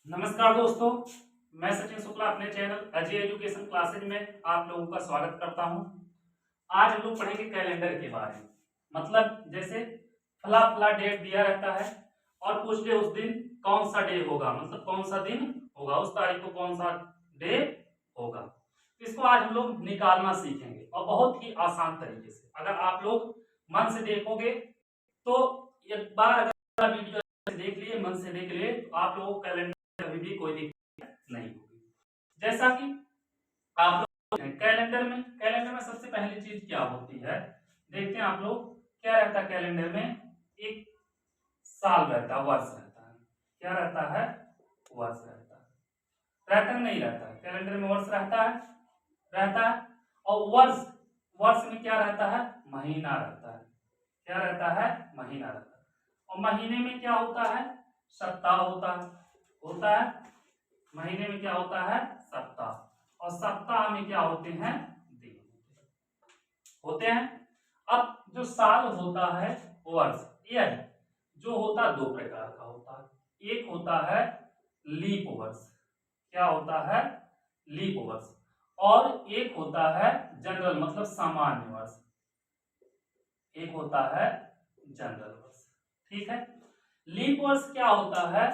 नमस्कार दोस्तों, मैं सचिन शुक्ला अपने चैनल अजय एजुकेशन क्लासेज में आप लोगों का स्वागत करता हूं। आज हम लोग पढ़ेंगे कैलेंडर के बारे में। मतलब जैसे फला फला डेट दिया रहता है और पूछ ले उस दिन कौन सा डे होगा, मतलब कौन सा दिन होगा, उस तारीख को कौन सा डे होगा। इसको आज हम लोग निकालना सीखेंगे और बहुत ही आसान तरीके से। अगर आप लोग मन से देखोगे तो एक बार अगर वीडियो देख लिए, मन से देख लिए, तो आप लोगों को कैलेंडर कभी भी कोई दिक्कत नहीं होगी। जैसा कि आप लोग कैलेंडर में सबसे पहली चीज क्या होती है, देखते हैं आप लोग। क्या रहता है कैलेंडर में? एक साल रहता है, वर्ष रहता है। क्या रहता है? वर्ष रहता है। रहता नहीं रहता है? कैलेंडर में वर्ष रहता है। और वर्ष वर्ष में क्या रहता है? महीना रहता है। क्या रहता है? महीना रहता है। और महीने में क्या होता है? सप्ताह होता है। महीने में क्या होता है? सप्ताह। और सप्ताह में क्या होते हैं? दिन होते हैं। अब जो साल होता है, वर्ष, ईयर, जो होता है दो प्रकार का होता है। एक होता है लीप वर्ष। क्या होता है? लीप वर्ष। और एक होता है जनरल, मतलब सामान्य वर्ष। एक होता है जनरल वर्ष। ठीक है। लीप वर्ष क्या होता है?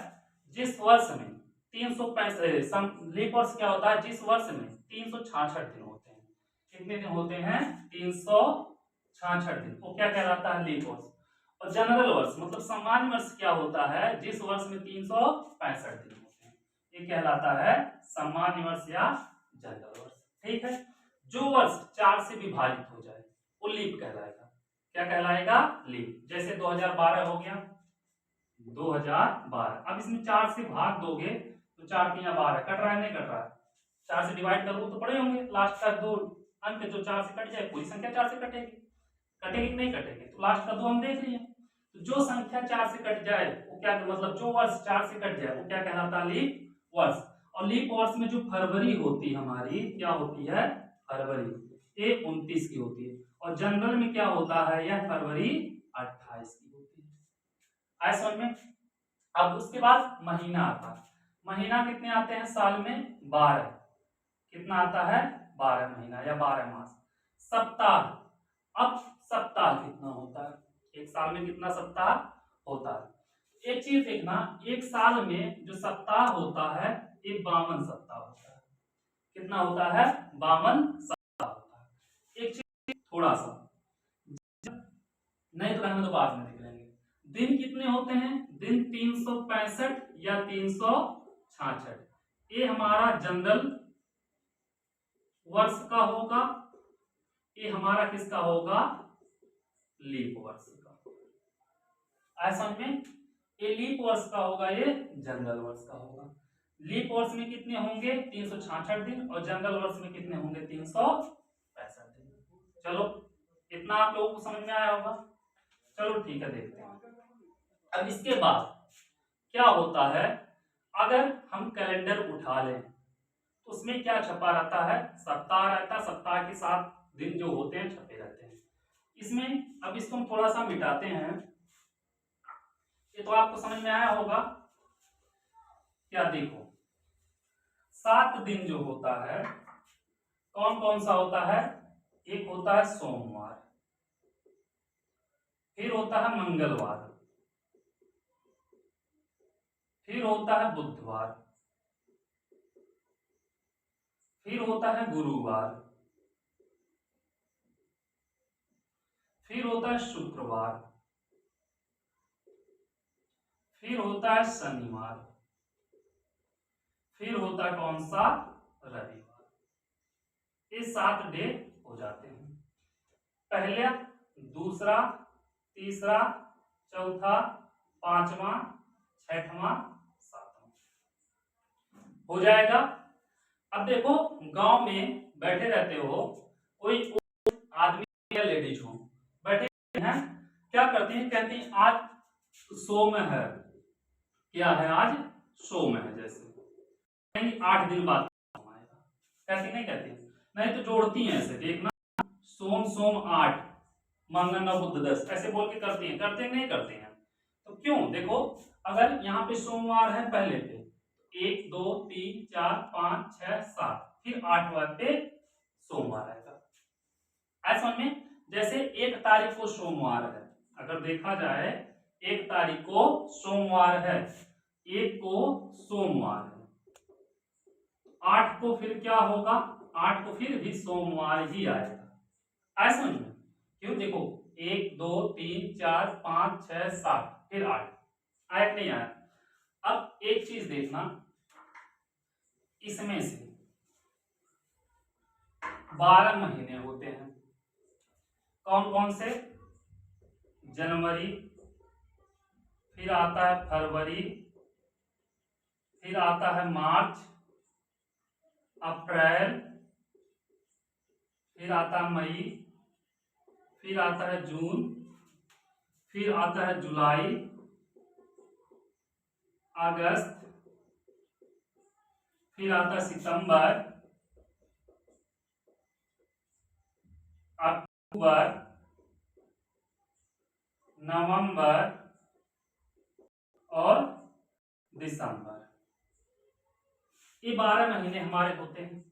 जिस वर्ष में 365, लीप वर्ष क्या होता है? जिस वर्ष में 366 दिन होते हैं। कितने दिन होते हैं? 366 दिन। वो क्या कहलाता है? लीप वर्ष। और जनरल वर्ष मतलब सामान्य वर्ष क्या होता है? जिस वर्ष में 365 दिन होते हैं, ये कहलाता है सामान्य वर्ष या जनरल वर्ष। ठीक है। जो वर्ष 4 से विभाजित हो जाए वो लीप कहलाएगा। क्या कहलाएगा? लीप। जैसे 2012 हो गया, 2012। अब इसमें 4 से भाग दोगे तो 4 3 12 कट रहा है, नहीं कट रहा है? 4 से डिवाइड करोगे तो पड़े होंगे। लास्ट का दो अंक जो 4 से कट जाए, पूरी संख्या 4 से कटेगी। कटेगी नहीं कटेगी? तो लास्ट का दो हम देख लिए। तो जो संख्या 4 से कट जाए वो क्या, मतलब जो वर्ष 4 से कट जाए वो क्या कहलाता है? लीप वर्ष। और लीप वर्ष में जो फरवरी होती है हमारी, क्या होती है? फरवरी, ये 29 की होती है। और जनरल में क्या होता है? यह फरवरी 28 की होती है। आए समझ में? अब उसके बाद महीना आता है। महीना कितने आते हैं साल में? 12। कितना आता है? 12 महीना या 12 मास। सप्ताह। अब सप्ताह कितना होता है? एक साल में कितना सप्ताह होता है? एक चीज देखना, एक साल में जो सप्ताह होता है ये 52 सप्ताह होता है। कितना होता है? 52 सप्ताह होता है। एक चीज थोड़ा सा, नहीं तो रहने दो, बाद में देख लेंगे। दिन कितने होते हैं? दिन 365 या 366। ये हमारा जनरल वर्ष का होगा, ये हमारा किसका होगा? लीप वर्ष का। ऐसा में ये लीप वर्ष का होगा, ये जनरल वर्ष का होगा। लीप वर्ष में कितने होंगे? 366 दिन। और जनरल वर्ष में कितने होंगे? 365 दिन। चलो, इतना आप लोगों को समझ में आया होगा। चलो ठीक है, देखते हैं। अब इसके बाद क्या होता है? अगर हम कैलेंडर उठा लें तो उसमें क्या छपा रहता है? सप्ताह रहता है। सप्ताह के साथ दिन जो होते हैं छपे रहते हैं इसमें। अब इसको हम थोड़ा सा मिटाते हैं। ये तो आपको समझ में आया होगा। क्या देखो, 7 दिन जो होता है कौन कौन सा होता है? एक होता है सोमवार, फिर होता है मंगलवार, फिर होता है बुधवार, फिर होता है गुरुवार, फिर होता है शुक्रवार, फिर होता है शनिवार, फिर होता है कौन सा? रविवार। ये 7 डे हो जाते हैं। पहला, दूसरा, तीसरा, चौथा, पांचवा, छठवां, सातवां हो जाएगा। अब देखो, गांव में बैठे रहते हो, कोई आदमी या लेडीज हो, बैठे हैं, क्या करती हैं? कहती हैं आज सोम है। क्या है? आज सोम है। जैसे 8 दिन बाद आएगा, कहती नहीं कहती? नहीं तो जोड़ती हैं ऐसे, देखना, सोम सोम 8, मंगल 9 बुध 10, ऐसे बोल के करते हैं नहीं करते हैं? तो क्यों? देखो, अगर यहाँ पे सोमवार है पहले पे, 1 2 3 4 5 6 7, फिर 8वां पे सोमवार आएगा। ऐसा में जैसे 1 तारीख को सोमवार है, अगर देखा जाए 1 तारीख को सोमवार है, 1 को सोमवार है, 8 को फिर क्या होगा, 8 को फिर भी सोमवार ही आएगा। ऐसा में क्यों, देखो 1 2 3 4 5 6 7 फिर 8 आया नहीं आया। अब एक चीज देखना, इसमें से 12 महीने होते हैं, कौन कौन से, जनवरी, फिर आता है फरवरी, फिर आता है मार्च, अप्रैल, फिर आता है मई, फिर आता है जून, फिर आता है जुलाई, अगस्त, फिर आता है सितंबर, अक्टूबर, नवंबर और दिसंबर। ये 12 महीने हमारे होते हैं।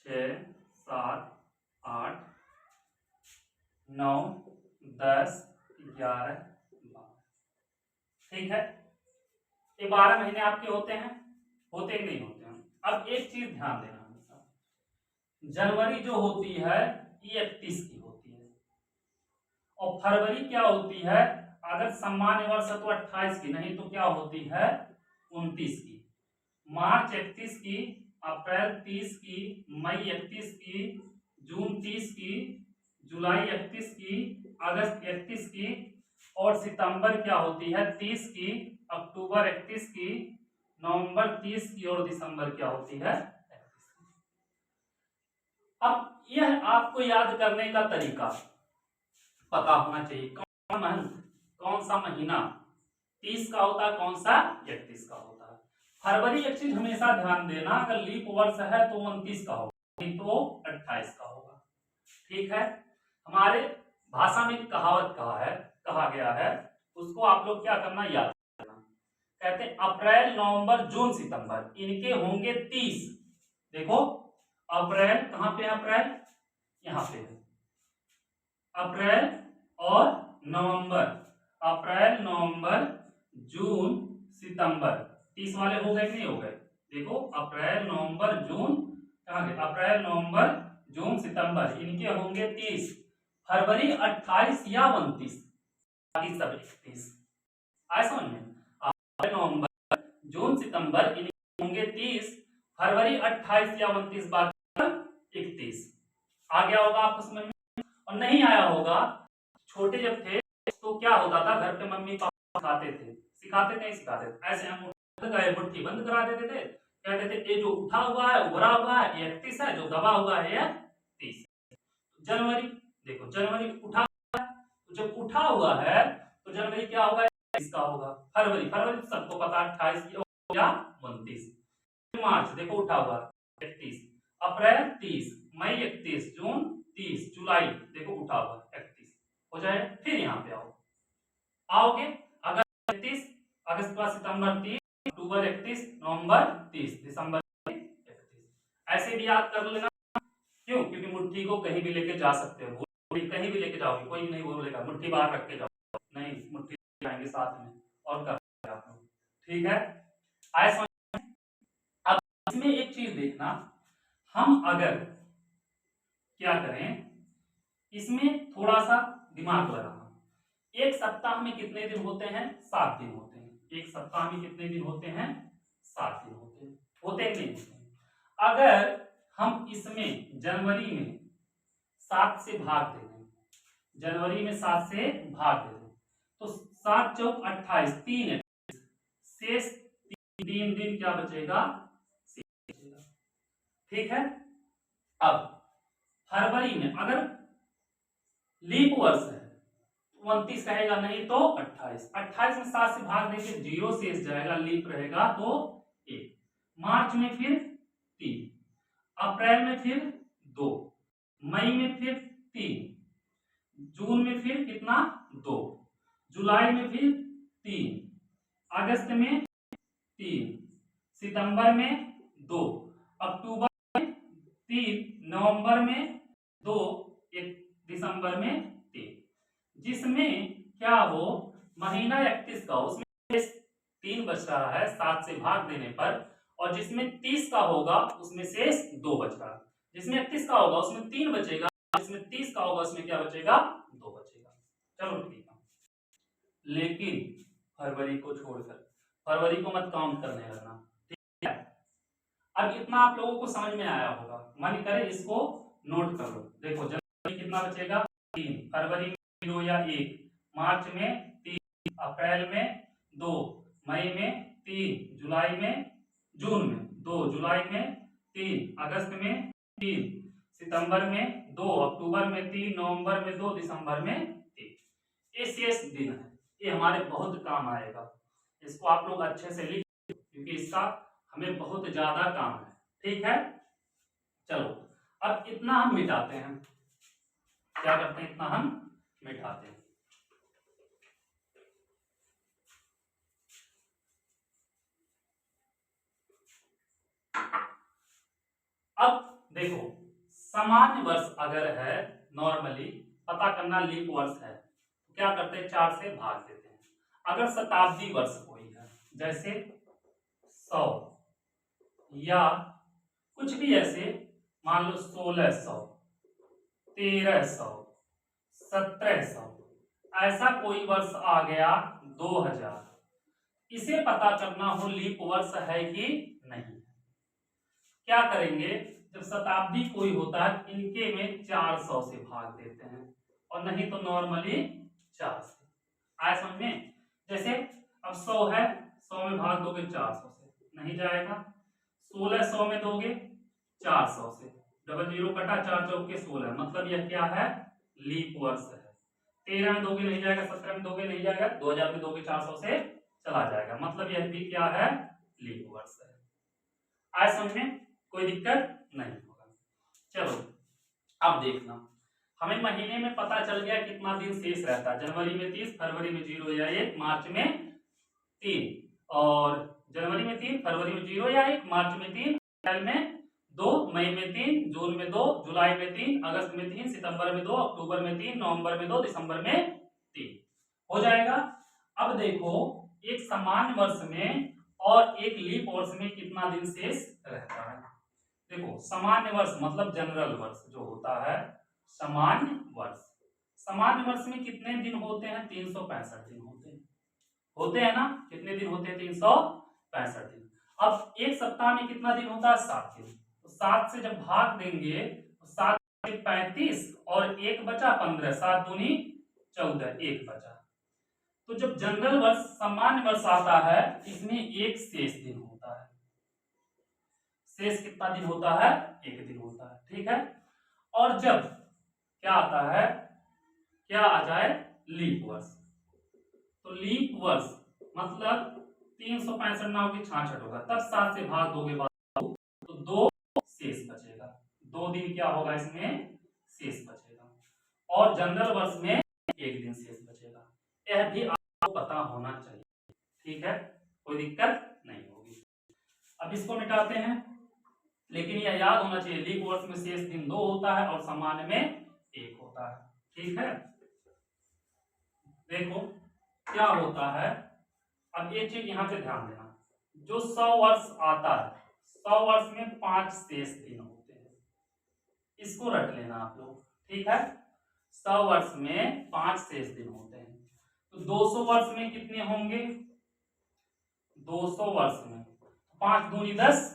6 7 8 9 10 11 12, ठीक है। ये 12 महीने आपके होते हैं, होते ही नहीं होते हैं। अब एक चीज ध्यान देना, हमेशा जनवरी जो होती है ये 31 की होती है, और फरवरी क्या होती है, अगर सामान्य वर्ष है तो 28 की, नहीं तो क्या होती है 29 की, मार्च 31 की, अप्रैल 30 की, मई 31 की, जून 30 की, जुलाई 31 की, अगस्त 31 की, और सितंबर क्या होती है 30 की, अक्टूबर 31 की, नवंबर 30 की, और दिसंबर क्या होती है 31 की। अब यह आपको याद करने का तरीका पता होना चाहिए, कौन मंथ, कौन सा महीना 30 का होता है, कौन सा 31 का होता है। फरवरी एक चीज हमेशा ध्यान देना, अगर लीप वर्ष है तो 29 का होगा, नहीं तो 28 का होगा, ठीक है। हमारे भाषा में कहावत कहा गया है, उसको आप लोग क्या करना, याद करना। कहते हैं अप्रैल नवंबर जून सितंबर इनके होंगे 30। देखो अप्रैल कहां पे है, अप्रैल यहां पे है, अप्रैल और नवंबर, अप्रैल नवंबर जून सितंबर 30 वाले हो गए कि नहीं हो गए। देखो अप्रैल नवंबर जून, कहां गए, अप्रैल नवंबर जून सितंबर इनके होंगे 30, फरवरी 28 या 29, बाकी सब 31। आया समझ में, अप्रैल नवंबर जून सितंबर इनके होंगे 30, फरवरी 28 या 29, बाकी 31। आ गया होगा आपको समझ में। और नहीं आया होगा, छोटे जब थे तो क्या होता था, घर पे मम्मी पापा सिखाते थे, नहीं सिखाते थे, ऐसे हम मुट्ठी बंद करा देते थे, कहते थे ये जो उठा हुआ है उभरा हुआ है ये 31 है, जो दबा हुआ है ये 30। जनवरी, देखो जनवरी उठा, तो जब उठा हुआ है तो जनवरी क्या होगा, इसका होगा। फरवरी, फरवरी सबको पता 28 या 29। मार्च देखो उठा हुआ 31, अप्रैल 30, मई 31, जून 30, जुलाई देखो उठा हुआ 31 हो जाए। फिर यहाँ पे आओगे, अगस्त 31, अगस्त का सितंबर 30, अक्टूबर 31, नवंबर 30, दिसंबर 31। ऐसे भी याद कर लेना, क्यों, क्योंकि मुट्ठी को कहीं भी लेके जा सकते हो, कहीं भी लेके जाओगे कोई नहीं बोलेगा मुट्ठी बाहर रख के जाओ, नहीं मुट्ठी जाएंगे साथ में और कर आप लोग, ठीक है। ऐसा अब इसमें एक चीज देखना, हम अगर क्या करें, इसमें थोड़ा सा दिमाग लगाना। एक सप्ताह में कितने दिन होते हैं, 7 दिन होते हैं। एक सप्ताह में कितने दिन होते हैं, 7 दिन होते हैं, होते नहीं होते हैं। अगर हम इसमें जनवरी में 7 से भाग दे दें, जनवरी में 7 से भाग दे दें, तो 7 चौक 28, 3 शेष 3 दिन क्या बचेगा, ठीक है। अब फरवरी में अगर लीप वर्ष है 29 रहेगा, नहीं तो 28, 28 में 7 से भाग देंगे 0 शेष जाएगा, लीप रहेगा तो 1, मार्च में फिर 3, अप्रैल में फिर 2, मई में फिर 3, जून में फिर कितना 2, जुलाई में फिर 3, अगस्त में 3, सितंबर में 2, अक्टूबर में 3, नवंबर में 2, 1 दिसंबर में 3, जिसमें क्या हो महीना 31 का उसमें 3 बच रहा है 7 से भाग देने पर, और जिसमें 30 का होगा उसमें शेष 2 बच रहा है। जिसमें 31 का होगा उसमें 3 बचेगा, जिसमें 30 का होगा उसमें क्या बचेगा 2 बचेगा। चलो ठीक है, लेकिन फरवरी को छोड़कर फरवरी को मत काउंट करने लगना, ठीक है। अब इतना आप लोगों को समझ में आया होगा, मन करे इसको नोट कर लो। देखो जनवरी कितना बचेगा 3, फरवरी में 0 या 1, मार्च में 3, अप्रैल में 2, मई में 3, जुलाई में जून में 2, जुलाई में 3, अगस्त में 3, सितंबर में 2, अक्टूबर में 3, नवंबर में 2, दिसंबर में 3। ये शेष दिन है, ये हमारे बहुत काम आएगा। इसको आप लोग अच्छे से लिख, क्योंकि इसका हमें बहुत ज्यादा काम है, ठीक है। चलो अब इतना हम मिटाते हैं, क्या करते हैं, इतना हम मिटाते हैं। अब देखो सामान्य वर्ष अगर है, नॉर्मली पता करना लीप वर्ष है तो क्या करते हैं 4 से भाग देते हैं। अगर शताब्दी वर्ष कोई है जैसे 100 या कुछ भी ऐसे, मान लो 1600, 1300, 1700, ऐसा कोई वर्ष आ गया 2000, इसे पता करना हो लीप वर्ष है कि नहीं। क्या करेंगे, जब शताब्दी कोई होता है इनके में 400 से भाग देते हैं, और नहीं तो नॉर्मली 4 से। आया समझ में। जैसे अब 100 है, 100 में भाग दोगे 400 से, नहीं जाएगा। 1600 में दोगे 400 से, डबल जीरो कटा, 4 चौके 16, मतलब यह क्या है लीप वर्ष है। 13 में दोगे नहीं जाएगा, 17 में दोगे नहीं जाएगा, 2000 में दोगे 400 से चला जाएगा, मतलब यह भी क्या है लीप वर्ष है। आया समझ में, कोई दिक्कत नहीं होगा। चलो अब देखना, हमें महीने में पता चल गया कितना दिन शेष रहता है। जनवरी में 30, फरवरी में 0 या 1, मार्च में 3, और जनवरी में 3, फरवरी में 0 या 1, मार्च में 3, अप्रैल में 2, मई में 3, जून में 2, जुलाई में 3, अगस्त में 3, सितंबर में 2, अक्टूबर में 3, नवंबर में 2, दिसंबर में 3 हो जाएगा। अब देखो एक सामान्य वर्ष में और एक लीप वर्ष में कितना दिन शेष रहता है। देखो सामान्य वर्ष मतलब जनरल वर्ष जो होता है, सामान्य वर्ष, सामान्य वर्ष में कितने दिन होते हैं 365 दिन होते हैं ना। कितने दिन होते हैं 365 दिन। अब एक सप्ताह में कितना दिन होता है 7 दिन, तो 7 से जब भाग देंगे तो 7 से 35 और 1 बचा 15, 7 दूनी 14, 1 बचा। तो जब जनरल वर्ष सामान्य वर्ष आता है इसमें एक शेष दिन होता है। शेष कितना दिन होता है 1 दिन होता है, ठीक है। और जब क्या आता है, क्या आ जाए लीप वर्ष, तो लीप वर्ष मतलब 365 ना होगी 66 होगा, तब 7 से भाग दोगे तो 2 शेष बचेगा, 2 दिन क्या होगा इसमें शेष बचेगा, और जनरल वर्ष में 1 दिन शेष बचेगा। यह भी आपको पता होना चाहिए, ठीक है, कोई दिक्कत नहीं होगी। अब इसको मिटाते हैं, लेकिन यह याद होना चाहिए लीप वर्ष में शेष दिन 2 होता है और सामान्य में 1 होता है, ठीक है। देखो क्या होता है, अब एक चीज यहां पे ध्यान देना, जो 100 वर्ष आता है 100 वर्ष में 5 शेष दिन होते हैं, इसको रट लेना आप लोग, ठीक है। 100 वर्ष में 5 शेष दिन होते हैं, तो 200 वर्ष में कितने होंगे, 200 वर्ष में 5 दूनी 10,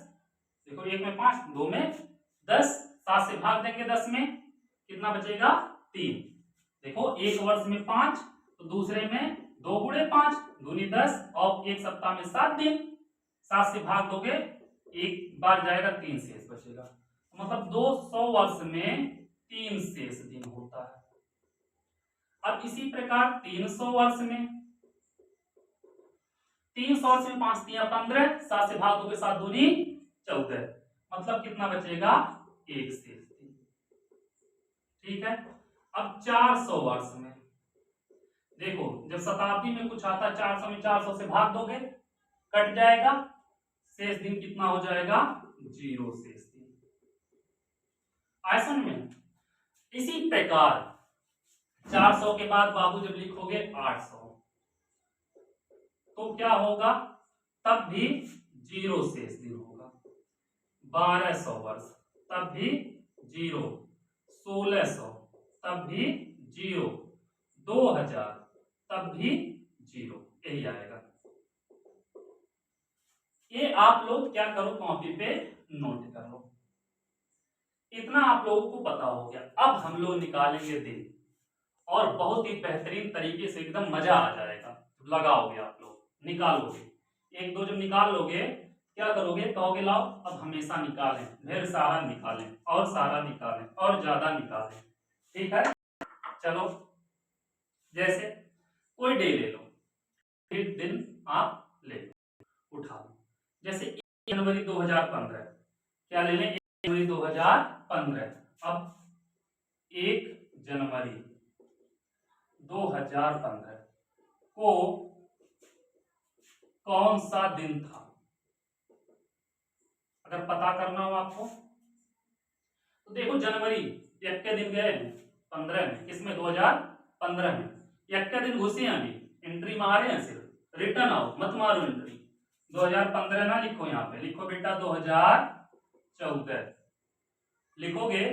देखो 1 में 5, 2 में 10, 7 से भाग देंगे 10 में कितना बचेगा 3। देखो एक वर्ष में 5, तो दूसरे में 2 गुणे 5 दूनी 10, और एक सप्ताह में 7 दिन, 7 से भाग दोगे एक बार जाएगा 3 शेष बचेगा, तो मतलब 200 वर्ष में 3 शेष दिन होता है। अब इसी प्रकार 300 वर्ष में 5 दिया 15, 7 से भाग दोगे 7 दूनी 14, मतलब कितना बचेगा 1 शेष दिन, ठीक है। अब 400 वर्ष में देखो जब शताब्दी में कुछ आता है 400 में 400 से भाग दोगे, कट जाएगा, शेष दिन कितना हो जाएगा, 0 शेष दिन। आयसन में इसी प्रकार 400 के बाद बाबू जब लिखोगे 800 तो क्या होगा, तब भी 0 शेष दिन होगा। 1200 वर्ष तब भी 0, 1600 तब भी 0, 2000 तब भी 0, यही आएगा। ये आप लोग क्या करो, कॉपी पे नोट कर लो। इतना आप लोगों को पता हो गया। अब हम लोग निकालेंगे दिन, और बहुत ही बेहतरीन तरीके से एकदम मजा आ जाएगा। लगाओगे आप लोग, निकालोगे, एक दो जब निकाल लोगे क्या करोगे, कहोगे लाओ अब हमेशा निकालें, ढेर सारा निकालें और सारा निकालें और ज्यादा निकालें। ठीक है, चलो जैसे कोई डे ले लो, फिर दिन आप ले लो, उठा लो। जैसे 1 जनवरी 2015, क्या ले लें, 1 जनवरी 2015। अब 1 जनवरी 2015 को कौन सा दिन था, अगर पता करना हो आपको तो देखो, जनवरी एक के दिन गए 15 में, किसमें, 2015 में, एक के दिन घुसे हैं, अभी एंट्री मारे हैं, सिर्फ रिटर्न आओ, मत मारो एंट्री। 2015 ना लिखो, यहाँ पे लिखो बेटा 2014 लिखोगे।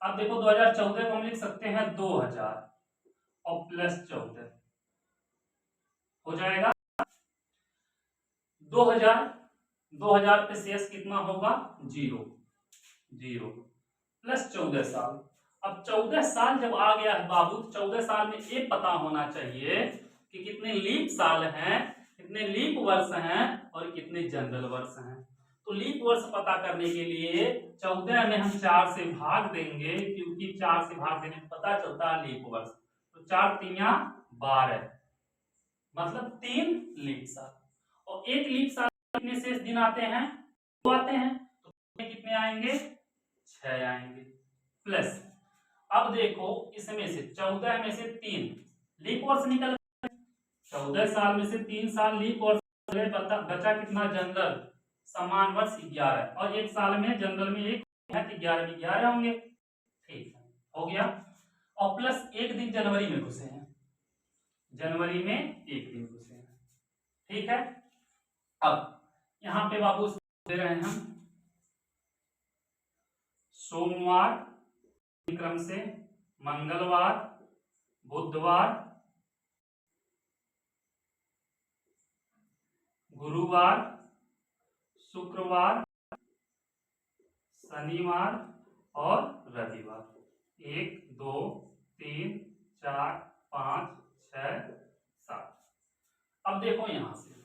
अब देखो 2014 को हम लिख सकते हैं 2000 और प्लस 14 हो जाएगा 2000 पे शेष कितना होगा, 0, 0 प्लस 14 साल। अब 14 साल जब आ गया है बाबू, 14 साल में ये पता होना चाहिए कि कितने लीप साल हैं, कितने लीप वर्ष हैं और कितने जनरल वर्ष हैं। तो लीप वर्ष पता करने के लिए 14 में हम 4 से भाग देंगे, क्योंकि 4 से भाग देने में पता चलता है लीप वर्ष। तो 4 तिया 12, मतलब 3 लीप साल। और एक लीप साल कितने शेष दिन आते हैं, 2 आते हैं, तो कितने आएंगे, 6 आएंगे। प्लस अब देखो इसमें से 14 में से 3 लीप वर्ष निकल, 14 साल में से 3 साल लीप वर्ष, बचा कितना, जनरल समान वर्ष 11, और एक साल में जनरल में एक है, 11 में 11 होंगे। ठीक है, हो गया। और प्लस एक दिन जनवरी में घुसे हैं, जनवरी में एक दिन घुसे हैं। ठीक है, अब यहां पे बाबू दे रहे हैं हम सोमवार क्रम से, मंगलवार, बुधवार, गुरुवार, शुक्रवार, शनिवार और रविवार। 1 2 3 4 5 6 7। अब देखो यहां से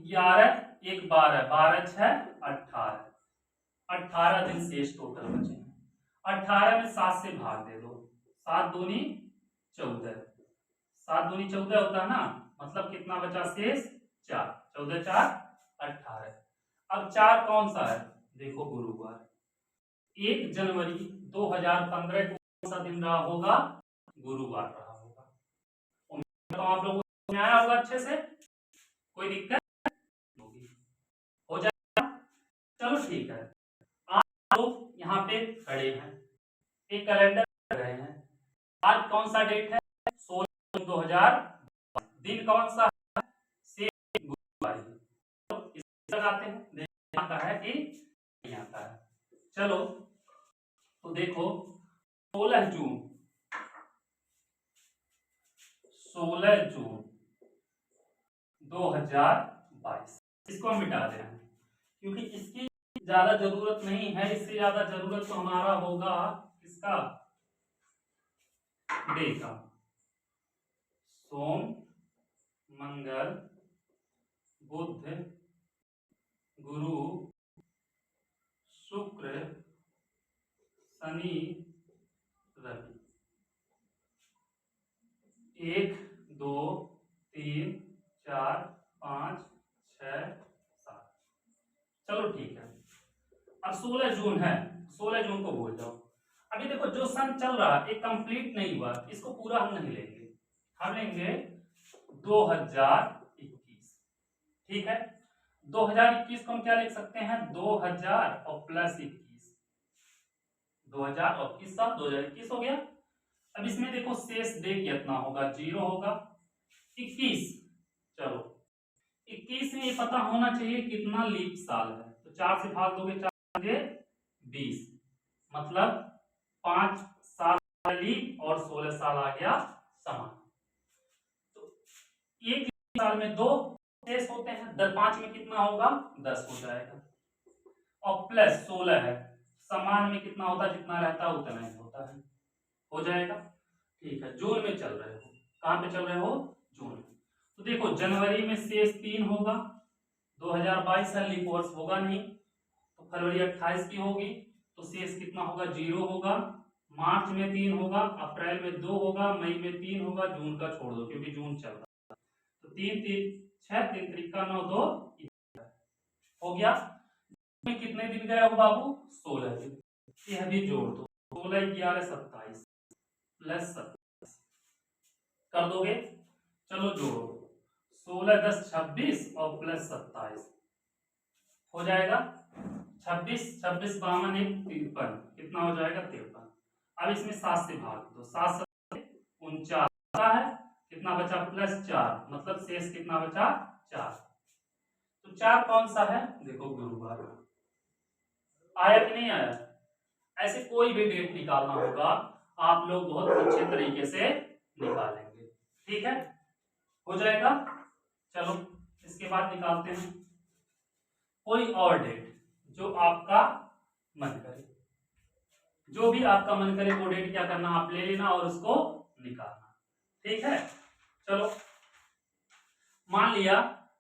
11 1 12, 12 6 18, 18 दिन शेष टोटल बचे हैं। 18 में 7 से भाग दे दो, 7 दूनी 14, 7 दूनी 14 होता है ना, मतलब कितना बचा शेष, 4, 14 4 18। अब 4 कौन सा है, देखो गुरुवार। 1 जनवरी 2015 को कौन सा दिन रहा होगा, गुरुवार रहा होगा। उम्मीद तो आप लोगों को आया होगा अच्छे से, कोई दिक्कत होगी, हो जाएगा। चलो ठीक है, आप लोग यहाँ पे खड़े हैं, एक कैलेंडर कर रहे हैं। आज कौन सा डेट है, 16 2000, दिन कौन सा है, शेष गुरुवार। तो इसे लगाते हैं, देखते आता है कि नहीं आता है। चलो तो देखो 16 जून 2022, इसको हम मिटा रहे हैं क्योंकि इसकी ज्यादा जरूरत नहीं है। इससे ज्यादा जरूरत तो हमारा होगा किसका, डे का। सोम, मंगल, बुध, गुरु, शुक्र, शनि, रवि। 1 2 3 4 5 6 7। चलो ठीक है, अब 16 जून है, 16 जून को भूल जाओ। अभी देखो जो सन चल रहा है ये कंप्लीट नहीं हुआ, इसको पूरा हम नहीं लेंगे, हम लेंगे 2021। ठीक है, 2021 को हम क्या लिख सकते हैं, 2000 और प्लस 21, 2000 और 21 साल 2021 हो गया। अब इसमें देखो शेष डे कितना होगा, 0 होगा। 21, चलो 21 में ये पता होना चाहिए कितना लीप साल है, तो 4 से भाग दोगे, 4 20, मतलब 5 साल लीप और 16 साल आ गया समान। तो एक साल में 2 शेष होते हैं, 5 में कितना होगा, 10 हो जाएगा, और प्लस 16 है, समान में कितना होता है, जितना रहता है उतना ही होता है, हो जाएगा। ठीक है, जून में चल रहे हो, कहां पे चल रहे हो, जून में। तो देखो जनवरी में शेष 3 होगा, 2022 है, लीप वर्ष होगा नहीं, तो फरवरी 28 की होगी, तो शेष कितना होगा, 0 होगा। मार्च में 3 होगा, अप्रैल में 2 होगा, मई में 3 होगा, जून का छोड़ दो क्योंकि जून चल रहा है, तो 3 3 6 3 3 9 2 हो गया। में कितने दिन गया हो बाबू, 16 दिन, यह भी जोड़ दो, 16 11 27 प्लस 27 कर दोगे, चलो जोड़ो, 16 10 26 और प्लस 27 हो जाएगा 26 26 52 1 53, कितना हो जाएगा 53। अब इसमें 7 से भाग दो, 7 7 49 है, कितना बचा प्लस 4, मतलब शेष कितना बचा 4। तो 4 कौन सा है, देखो गुरुवार, आया कि नहीं आया। ऐसे कोई भी डेट निकालना होगा आप लोग बहुत अच्छे तरीके से निकालेंगे, ठीक है, हो जाएगा। चलो इसके बाद निकालते हैं कोई और डेट जो आपका मन करे, जो भी आपका मन करे वो डेट क्या करना, आप ले लेना और उसको निकालना, ठीक है। चलो मान लिया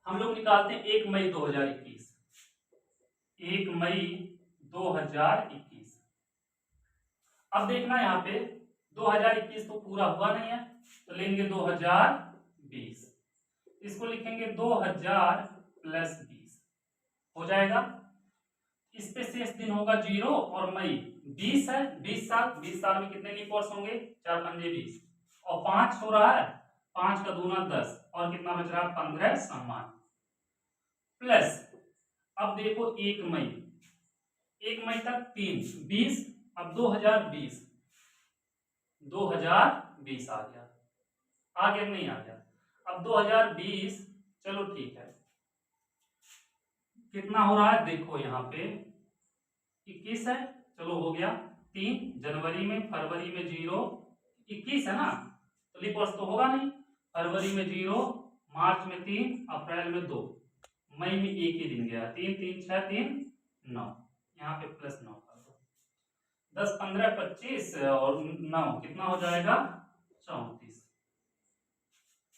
हम लोग निकालते हैं 1 मई 2021, 1 मई 2021। अब देखना यहाँ पे 2021 तो पूरा हुआ नहीं है, तो लेंगे 2020, इसको लिखेंगे 2000 प्लस 20 हो जाएगा। इस पे शेष दिन होगा 0 और मई 20 है, 20 साल में कितने लीप वर्ष होंगे, 4 पंजे 20 और 5 हो रहा है, 5 का दूना 10 और कितना बच रहा है 15 समान, प्लस अब देखो 1 मई तक 3 20, अब 2020 आ गया, आगे नहीं आ गया, अब 2020, चलो ठीक है, कितना हो रहा है देखो यहाँ पे 21 है, चलो हो गया 3 जनवरी में, फरवरी में 0, 21 है ना, तो लीप वर्ष तो होगा नहीं, फरवरी में 0, मार्च में 3, अप्रैल में 2, मई में 1 ही दिन गया, 3 3 6 3 9, यहाँ पे प्लस 9 कर दो, 10 15 25 और 9 कितना हो जाएगा 34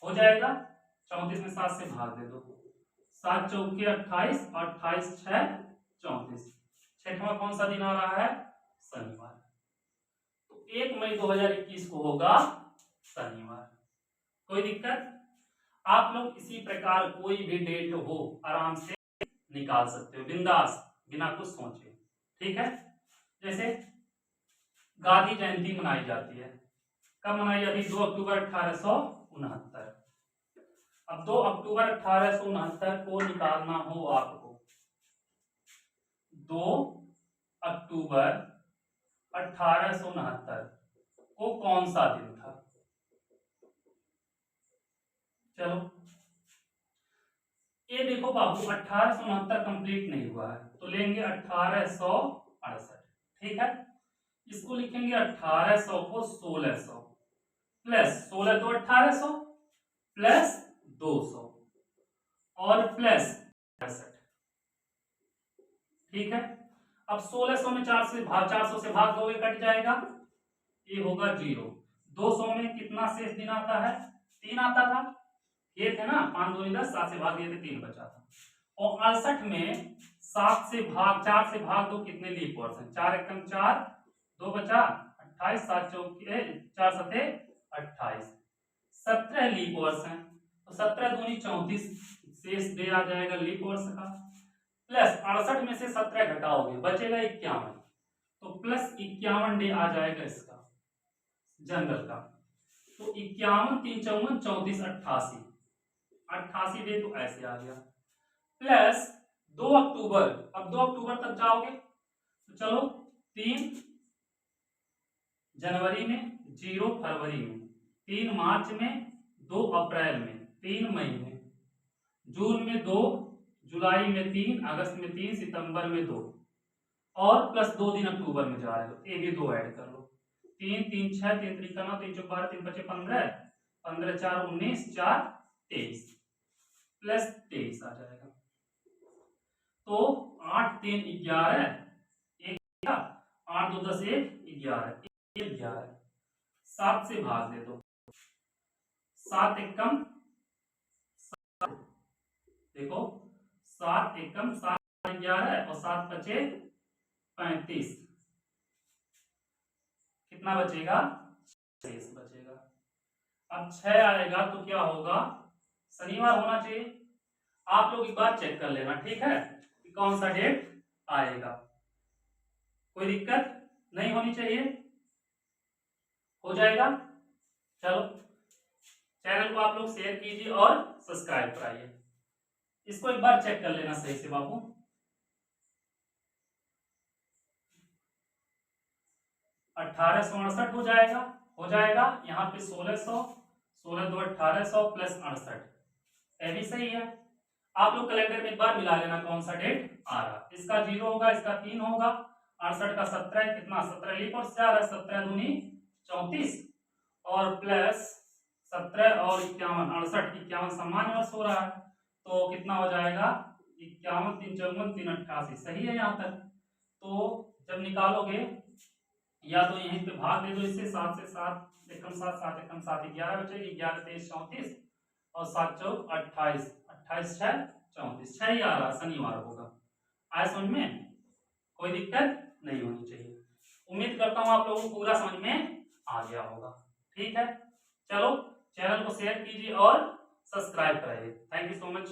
हो जाएगा। 34 में 7 से भाग दे दो, 7 चौके 28 और 28 6 34, छठवां कौन सा दिन आ रहा है, शनिवार, तो 1 मई 2021 को होगा शनिवार। कोई दिक्कत, आप लोग इसी प्रकार कोई भी डेट हो आराम से निकाल सकते हो बिंदास, बिना कुछ सोचे, ठीक है। जैसे गांधी जयंती मनाई जाती है, कब मनाई जाती है, 2 अक्टूबर 1869। अब 2 अक्टूबर 1869 को निकालना हो आपको, 2 अक्टूबर 1869 को कौन सा दिन था, चलो ये देखो बाबू 1869 कंप्लीट नहीं हुआ है, तो लेंगे 1868, ठीक है, इसको लिखेंगे 1800 को 1600 प्लस 16 तो 1800 प्लस 200 और प्लस 65, ठीक है। अब 1600 में 400 से भाग दोगे कट जाएगा, ये होगा 0, 200 में कितना शेष दिन आता है, 3 आता था, ये थे ना 5 2 10, 7 से भाग दिए थे 3 बचा था, और 68 में 4 से भाग दो, कितने लीप वर्ष हैं, 4 एकम 4 2 बचा 28, 7 चौके 4 सते 28, 17 लीप वर्ष हैं, तो 17 दूनी 34 शेष डे आ जाएगा लीप वर्ष का, प्लस 68 में से 17 घटाओगे बचेगा 51, तो प्लस 51 डे आ जाएगा इसका जनरल का, तो 51 3 54 34 88 88 दे तो ऐसे आ गया, प्लस 2 अक्टूबर। अब 2 अक्टूबर तक जाओगे तो चलो 3 जनवरी में, 0 फरवरी में, 3 मार्च में, 2 अप्रैल में, 3 मई में, जून में 2, जुलाई में 3, अगस्त में 3, सितंबर में 2 और प्लस 2 दिन अक्टूबर में जा रहे हो, ये भी 2 ऐड कर लो। 3 3 6 3 3 9 3 4 12 3 5 15 15 4 19 4 23 प्लस 23 आ जाएगा। तो 8 3 11 1 8 2 10 1 11 11 7 से भाग दे दो, 7 एकम देखो 7 एकम 7 11 और 7 बचे 35, कितना बचेगा? 6 बचेगा। अब 6 आएगा तो क्या होगा? शनिवार होना चाहिए। आप लोग एक बार चेक कर लेना, ठीक है, कि कौन सा डेट आएगा। कोई दिक्कत नहीं होनी चाहिए, हो जाएगा। चलो चैनल को आप लोग शेयर कीजिए और सब्सक्राइब कराइए। इसको एक बार चेक कर लेना सही से बाबू। 1868 हो जाएगा, हो जाएगा। यहाँ पे 1600, 16 2 1800 प्लस 68, ये भी सही है। आप लोग कैलेंडर में एक बार मिला लेना कौन सा डेट आ रहा। इसका 0 होगा, इसका 3 होगा, 68 का 17 कितना? 17 लीप और 4 17 दूनी 34 और प्लस 17 और 51 68 51 सामान्य वर्ष हो रहा है, तो कितना हो जाएगा? 51 3 54 3 88, सही है यहाँ तक। तो जब निकालोगे या तो यहीं पे भाग दे दो इससे, 7 से 7 एकम 7 7 एकम 7 11 बचेगी, 11 23 34 और 7 चौक 28 28 6 34 6 ही आ रहा, शनिवार होगा। आया समझ में? कोई दिक्कत नहीं होनी चाहिए। उम्मीद करता हूं आप लोगों को पूरा समझ में आ गया होगा। ठीक है, चलो चैनल को शेयर कीजिए और सब्सक्राइब कराइए। Thank you so much.